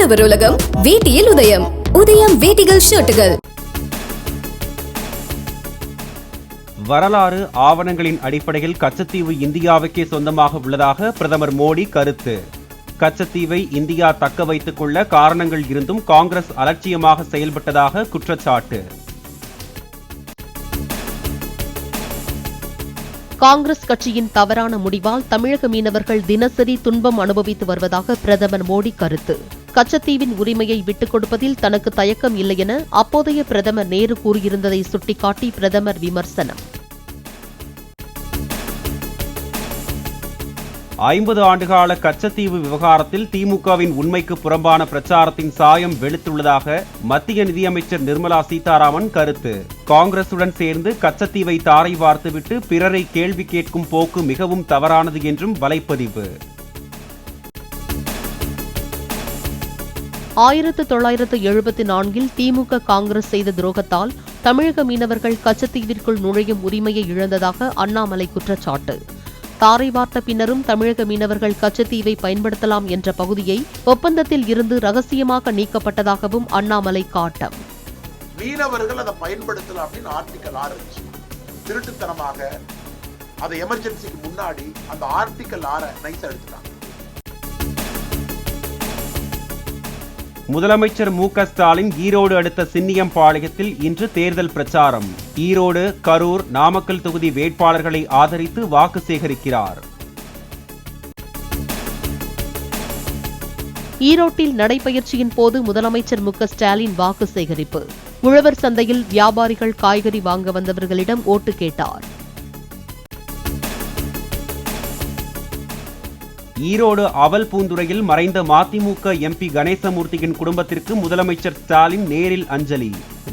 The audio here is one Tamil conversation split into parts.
உழவர் உலகம் வேட்டியில் உதயம். உதயம் வேட்டிகள் ஷர்ட்டுகள். வரலாறு ஆவணங்களின் அடிப்படையில் கச்சத்தீவு இந்தியாவுக்கே சொந்தமாக உள்ளதாக பிரதமர் மோடி கருத்து. கச்சத்தீவை இந்தியா தக்க வைத்துக் கொள்ள காரணங்கள் இருந்தும் காங்கிரஸ் அலட்சியமாக செயல்பட்டதாக குற்றச்சாட்டு. காங்கிரஸ் கட்சியின் தவறான முடிவால் தமிழக மீனவர்கள் தினசரி துன்பம் அனுபவித்து வருவதாக பிரதமர் மோடி கருத்து. கச்சத்தீவின் உரிமையை விட்டுக் கொடுப்பதில் தனக்கு தயக்கம் இல்லை என அப்போதைய பிரதமர் நேரு கூறியிருந்ததை சுட்டிக்காட்டி பிரதமர் விமர்சனம். 50 ஆண்டுகால கச்சத்தீவு விவகாரத்தில் திமுகவின் உண்மைக்கு புறம்பான பிரச்சாரத்தின் சாயம் வெளுத்துள்ளதாக மத்திய நிதியமைச்சர் நிர்மலா சீதாராமன் கருத்து. காங்கிரசுடன் சேர்ந்து கச்சத்தீவை தாரை வார்த்துவிட்டு பிறரை கேள்வி கேட்கும் போக்கு மிகவும் தவறானது என்றும் வலைப்பதிவு. 1974 திமுக காங்கிரஸ் செய்த துரோகத்தால் தமிழக மீனவர்கள் கச்சத்தீவிற்குள் நுழையும் உரிமையை இழந்ததாக அண்ணாமலை குற்றச்சாட்டு. தாரை வார்த்த பின்னரும் தமிழக மீனவர்கள் கச்சத்தீவை பயன்படுத்தலாம் என்ற பகுதியை ஒப்பந்தத்தில் இருந்து ரகசியமாக நீக்கப்பட்டதாகவும் அண்ணாமலை காட்டம். மீனவர்கள் அதை பயன்படுத்தலாம் அப்படின்னு ஆர்டிகல் 6 திருட்டுத்தனமாக அதை எமர்ஜென்சிக்கு முன்னாடி அந்த ஆர்டிகல் 6 நைஸா எடுத்துட்டாங்க. முதலமைச்சர் மு.க. ஸ்டாலின் ஈரோடு அடுத்த சின்னியம்பாளையத்தில் இன்று தேர்தல் பிரச்சாரம். ஈரோடு, கரூர், நாமக்கல் தொகுதி வேட்பாளர்களை ஆதரித்து வாக்கு சேகரிக்கிறார். ஈரோட்டில் நடைபயிற்சியின் போது முதலமைச்சர் மு.க. ஸ்டாலின் வாக்கு சேகரிப்பு. உழவர் சந்தையில் வியாபாரிகள் காய்கறி வாங்க வந்தவர்களிடம் ஓட்டு கேட்டார். ஈரோடு அவல்பூந்துறையில் மறைந்த மதிமுக எம்பி கணேசமூர்த்தியின் குடும்பத்திற்கு முதலமைச்சர் ஸ்டாலின் நேரில் அஞ்சலி.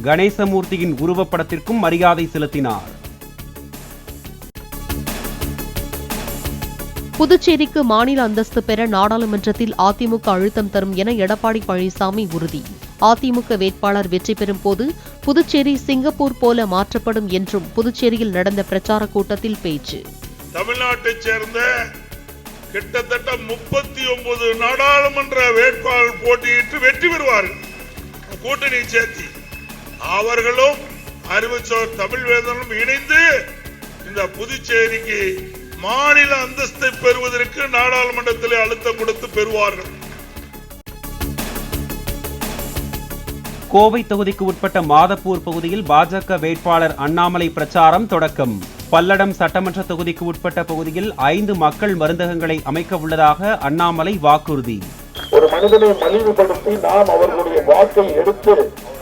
கணேசமூர்த்தியின் உருவப்படத்திற்கும் மரியாதை செலுத்தினார். புதுச்சேரிக்கு மாநில அந்தஸ்து பெற நாடாளுமன்றத்தில் அதிமுக அழுத்தம் தரும் என எடப்பாடி பழனிசாமி உறுதி. அதிமுக வேட்பாளர் வெற்றி பெறும் போது புதுச்சேரி சிங்கப்பூர் போல மாற்றப்படும் என்றும் புதுச்சேரியில் நடந்த பிரச்சார கூட்டத்தில் பேச்சு. தமிழ்நாட்டைச் சேர்ந்த கிட்டத்தட்ட 39 நாடாளுமன்ற வேட்பாளர் போட்டியிட்டு வெற்றி பெறுவார்கள். கூட்டணி சேர்த்தி அவர்களும் அறிவுச்சோர் தமிழ் வேதனும் இணைந்து இந்த புதுச்சேரிக்கு மாநில அந்தஸ்தை பெறுவதற்கு நாடாளுமன்றத்தில் அழுத்தம் கொடுத்து பெறுவார்கள். கோவை தொகுதிக்கு உட்பட்ட மாதப்பூர் பகுதியில் பாஜக வேட்பாளர் அண்ணாமலை பிரச்சாரம் தொடக்கம். பல்லடம் சட்டமன்ற தொகுதிக்கு உட்பட்ட பகுதியில் 5 மக்கள் மருந்தகங்களை அமைக்க உள்ளதாக அண்ணாமலை வாக்குறுதி. ஒரு மனிதனை மலிவுபடுத்தி நாம் அவர்களுடைய வாக்கை எடுத்து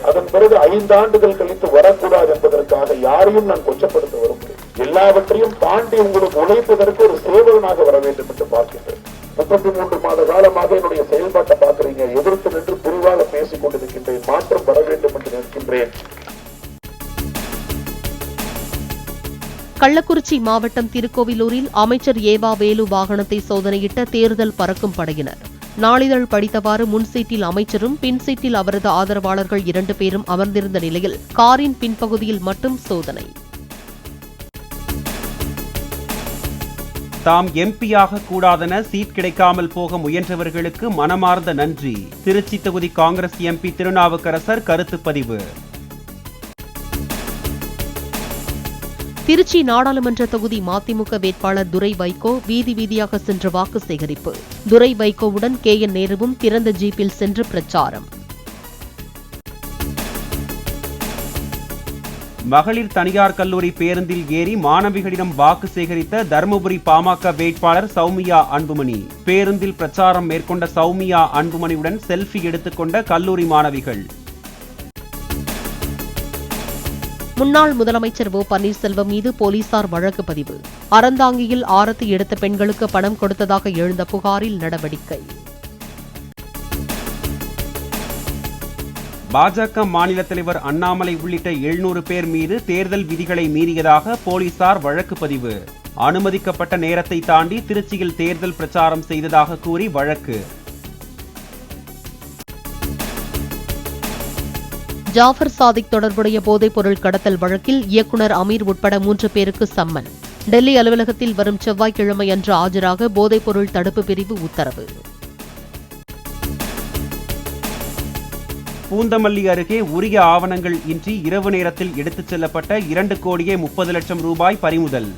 அதன் பிறகு 5 ஆண்டுகள் கழித்து வரக்கூடாது என்பதற்காக யாரையும் நான் கொச்சப்படுத்த விரும்புகிறேன். எல்லாவற்றையும் தாண்டி உங்களுக்கு உழைப்பதற்கு ஒரு சேவகனாக வர வேண்டும் என்று பார்க்கின்றேன். 33 மாத காலமாக என்னுடைய செயல்பாட்டை பார்க்கிறீங்க. எதிர்த்து நின்று புரிவாக பேசிக் கொண்டிருக்கின்றேன். மாற்றம் வர வேண்டும் என்று நிற்கின்றேன். கள்ளக்குறிச்சி மாவட்டம் திருக்கோவிலூரில் அமைச்சர் ஏவா வேலு வாகனத்தை சோதனையிட்ட தேர்தல் பறக்கும் படையினர். நாளிதழ் படித்தவாறு முன்சீட்டில் அமைச்சரும் பின்சீட்டில் அவரது ஆதரவாளர்கள் 2 பேரும் அமர்ந்திருந்த நிலையில் காரின் பின்பகுதியில் மட்டும் சோதனை. தாம் எம்பியாக கூடாதென சீட் கிடைக்காமல் போக முயன்றவர்களுக்கு மனமார்ந்த நன்றி. திருச்சி தொகுதி காங்கிரஸ் எம்பி திருநாவுக்கரசர் கருத்து பதிவு. திருச்சி நாடாளுமன்ற தொகுதி மதிமுக வேட்பாளர் துரை வைகோ வீதி வீதியாக சென்று வாக்கு சேகரிப்பு. துரை வைகோவுடன் KN நேருவும் திறந்த ஜீப்பில் சென்று பிரச்சாரம். மகளிர் தனியார் கல்லூரி பேருந்தில் ஏறி மாணவிகளிடம் வாக்கு சேகரித்த தருமபுரி பாமக வேட்பாளர் சௌமியா அன்புமணி. பேருந்தில் பிரச்சாரம் மேற்கொண்ட சௌமியா அன்புமணியுடன் செல்ஃபி எடுத்துக்கொண்ட கல்லூரி மாணவிகள். முன்னாள் முதலமைச்சர் ஓ பன்னீர்செல்வம் மீது போலீசார் வழக்கு பதிவு. அறந்தாங்கியில் ஆரத்தி எடுத்த பெண்களுக்கு பணம் கொடுத்ததாக எழுந்த புகாரில் நடவடிக்கை. பாஜக மாநில தலைவர் அண்ணாமலை உள்ளிட்ட 700 பேர் மீது தேர்தல் விதிகளை மீறியதாக போலீசார் வழக்கு பதிவு. அனுமதிக்கப்பட்ட நேரத்தை தாண்டி திருச்சியில் தேர்தல் பிரச்சாரம் செய்ததாக கூறி வழக்கு. ஜாஃபர் சாதிக் தொடர்புடைய போதைப் பொருள் கடத்தல் வழக்கில் இயக்குநர் அமீர் உட்பட 3 பேருக்கு சம்மன். டெல்லி அலுவலகத்தில் வரும் செவ்வாய்க்கிழமை அன்று ஆஜராக போதைப் பொருள் தடுப்பு பிரிவு உத்தரவு. பூந்தமல்லி அருகே உரிய ஆவணங்கள் இன்றி இரவு நேரத்தில் எடுத்துச் செல்லப்பட்ட 2,30,00,000 ரூபாய் பறிமுதல்.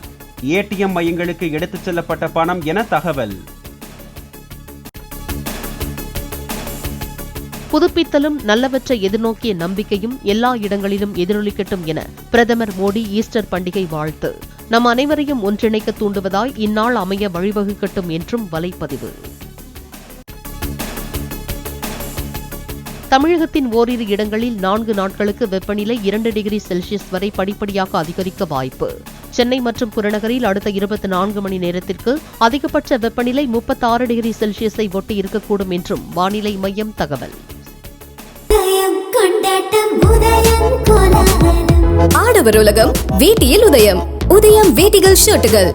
ஏடிஎம் மையங்களுக்கு எடுத்துச் செல்லப்பட்ட பணம் என தகவல். புதுப்பித்தலும் நல்லவற்றை எதிர்நோக்கிய நம்பிக்கையும் எல்லா இடங்களிலும் எதிரொலிக்கட்டும் என பிரதமர் மோடி ஈஸ்டர் பண்டிகை வாழ்த்து. நம் அனைவரையும் ஒன்றிணைக்க தூண்டுவதாய் இந்நாள் அமைய வழிவகுக்கட்டும் என்றும் வலைப்பதிவு. தமிழகத்தின் ஓரிரு இடங்களில் 4 நாட்களுக்கு வெப்பநிலை 2 டிகிரி செல்சியஸ் வரை படிப்படியாக அதிகரிக்க வாய்ப்பு. சென்னை மற்றும் புறநகரில் அடுத்த 24 மணி நேரத்திற்கு அதிகபட்ச வெப்பநிலை 36 டிகிரி செல்சியஸை ஒட்டி இருக்கக்கூடும் என்றும் வானிலை மையம் தகவல். ஆடவர் உலகம் வேட்டியில் உதயம். உதயம் வேட்டிகள் ஷர்ட்டுகள்.